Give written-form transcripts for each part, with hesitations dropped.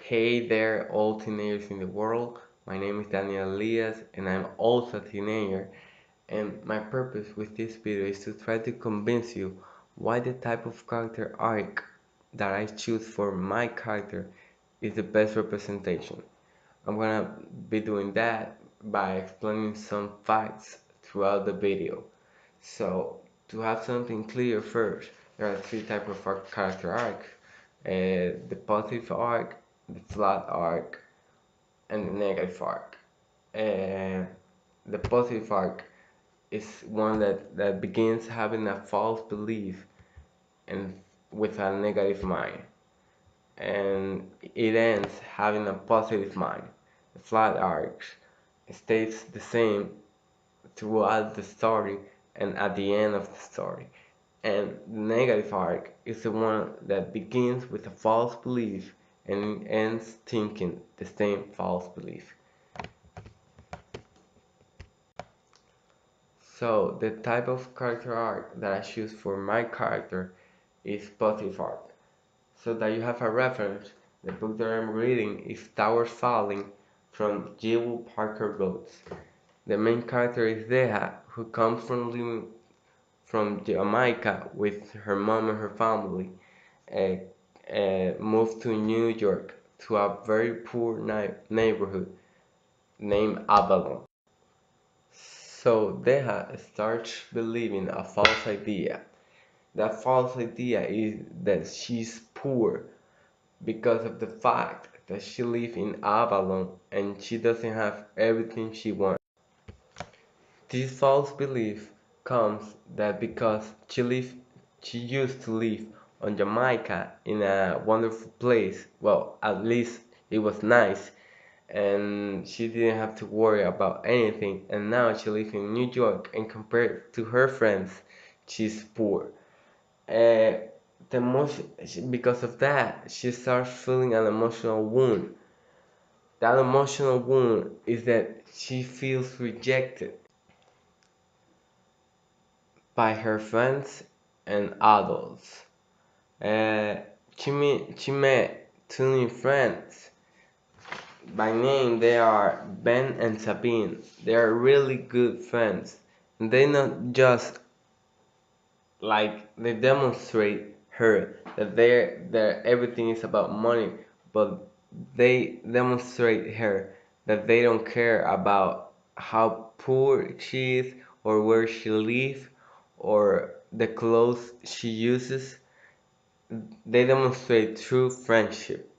Hey there, all teenagers in the world. My name is Daniel Elias, and I'm also a teenager. And my purpose with this video is to try to convince you why the type of character arc that I choose for my character is the best representation. I'm gonna be doing that by explaining some facts throughout the video. So, to have something clear first, there are three types of character arcs. The positive arc, the flat arc, and the negative arc. Uh, the positive arc is one that begins having a false belief and with a negative mind, and it ends having a positive mind. The flat arc stays the same throughout the story and at the end of the story. And the negative arc is the one that begins with a false belief and ends thinking the same false belief. So the type of character arc that I choose for my character is positive arc. So that you have a reference, the book that I'm reading is Towers Falling from Jill Parker Rhodes. The main character is Deha, who comes from living from Jamaica with her mom and her family, uh, moved to New York to a very poor neighborhood named Avalon. So Deha starts believing a false idea. That false idea is that she's poor because of the fact that she lives in Avalon and she doesn't have everything she wants. This false belief comes that because she used to live on Jamaica in a wonderful place. Well, at least it was nice, and she didn't have to worry about anything. And now she lives in New York, and compared to her friends, she's poor. Uh, because of that, she starts feeling an emotional wound. That emotional wound is that she feels rejected by her friends and adults. Uh, she met two new friends. By name, they are Ben and Sabine. They are really good friends. And they not just they demonstrate her that their everything is about money, but they demonstrate her that they don't care about how poor she is or where she lives or the clothes she uses. They demonstrate true friendship.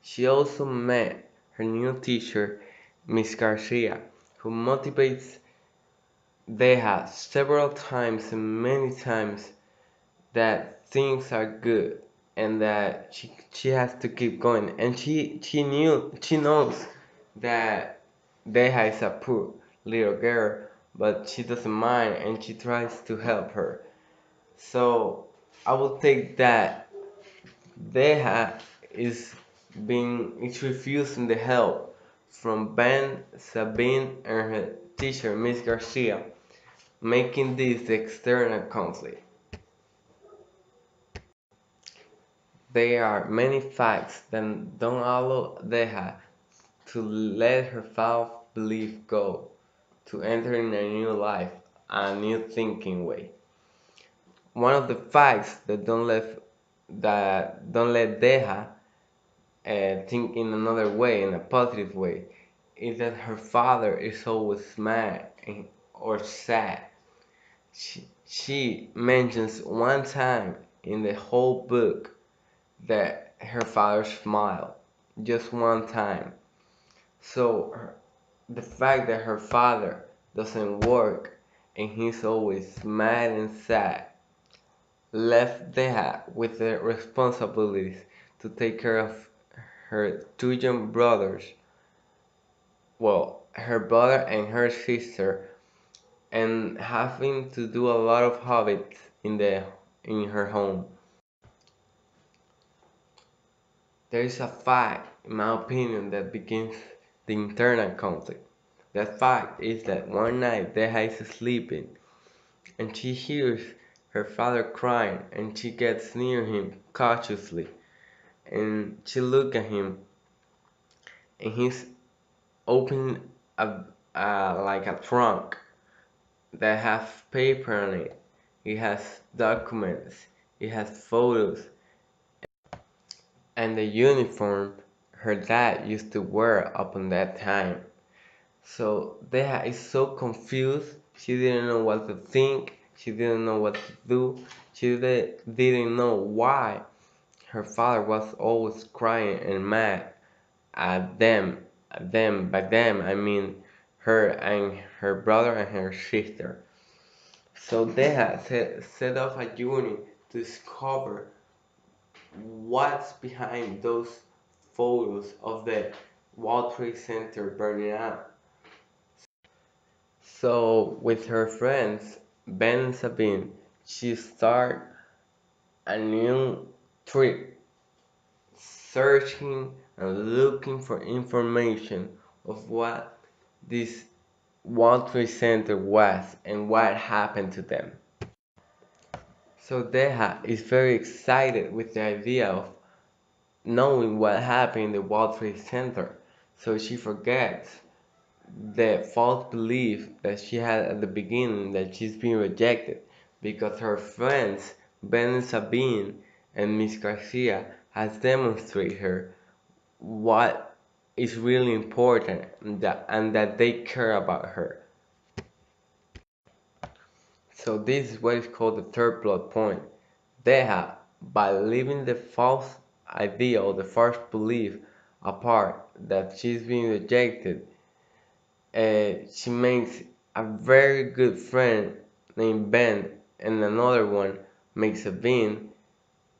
She also met her new teacher, Miss Garcia, who motivates Deja several times and many times that things are good and that she has to keep going, and she knows that Deja is a poor little girl, but she doesn't mind and she tries to help her. So I will take that Deja is refusing the help from Ben, Sabine, and her teacher Miss Garcia, making this the external conflict. There are many facts that don't allow Deha to let her false belief go, to enter in a new life, a new thinking way. One of the facts that don't let Deha think in another way, in a positive way, is that her father is always mad or sad. She mentions one time in the whole book that her father smiled, just one time. So the fact that her father doesn't work and he's always mad and sad left Deha with the responsibilities to take care of her two young brothers, well, her brother and her sister, and having to do a lot of habits in her home. There is a fact, in my opinion, that begins the internal conflict. That fact is that one night Deha is sleeping and she hears her father crying and she gets near him cautiously and she looked at him, and he's opening like a trunk that has paper on it. It has documents, it has photos, and the uniform her dad used to wear upon that time. So Deja is so confused. She didn't know what to think. She didn't know what to do. She didn't know why her father was always crying and mad at them. At them. By them, I mean her and her brother and her sister. So Deja set off a journey to discover what's behind those photos of the World Trade Center burning up. So with her friends, Ben and Sabine, she start a new trip, searching and looking for information of what this World Trade Center was and what happened to them. So Deha is very excited with the idea of knowing what happened in the World Trade Center. So she forgets the false belief that she had at the beginning that she's being rejected because her friends Ben and Sabine and Miss Garcia has demonstrated her what is really important and that they care about her. So this is what is called the third plot point. Deja, by leaving the false idea or the false belief apart that she's being rejected, she makes a very good friend named Ben, and another one makes a Bean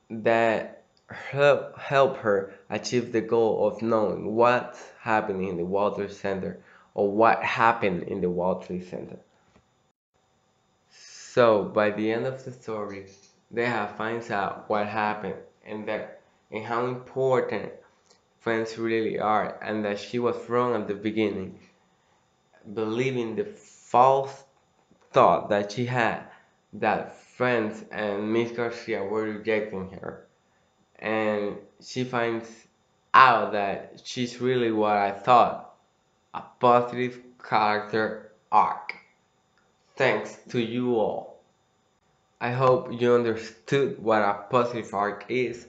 that help her achieve the goal of knowing what's happening in the World Trade Center or what happened in the World Trade Center. So by the end of the story, Deha finds out what happened and how important friends really are, and that she was wrong at the beginning, believing the false thought that she had that friends and Miss Garcia were rejecting her. And she finds out that she's really what I thought, a positive character arc. Thanks to you all. I hope you understood what a positive arc is.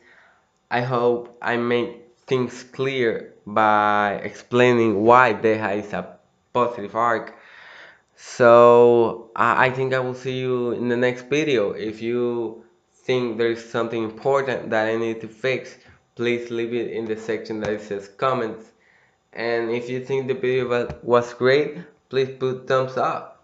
I hope I made things clear by explaining why Deja is a positive arc. So I think I will see you in the next video. If you think there is something important that I need to fix, please leave it in the section that it says comments. And if you think the video was great, please put thumbs up.